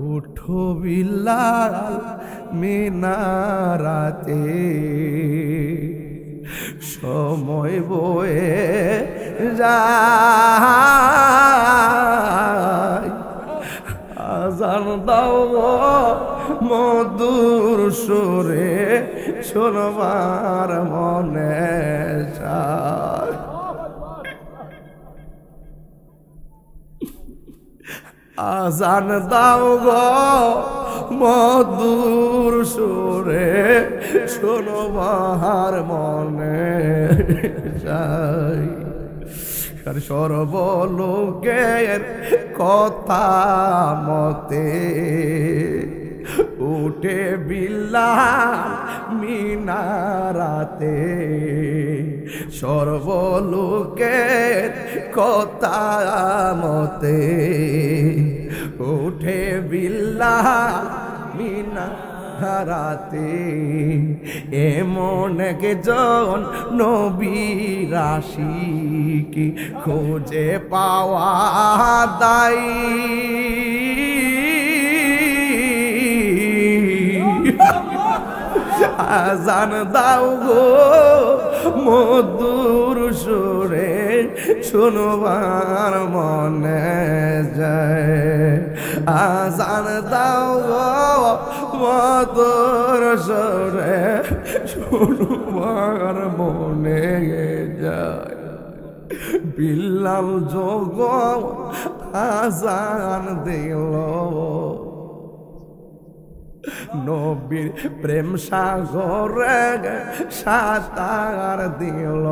উঠো বিলাল মিনারাতে, সময় বয়ে যায়। আজান দাও গো মধুর সুরে, শোনবার মনে চায়। আজান দাও গো মধুর সুরে, শোনবার মনে চাই। সর্বলোকের কথা মতে উঠে বিলাল মিনারাতে, সর্বলোকের কথা মতে উঠে বিলাল মিনারাতে। এমন একজন নবীর আশিকি খুঁজে পাওয়া দায়। আজান দাও গো মধুর সুরে, শুনবার মনে যায়। আজান দাও গো মধুর সুরে, শুনবার মনে যায়। বিলাল যোগ আজান দিল, নবীর প্রেম সাগরে সাঁতার দিল।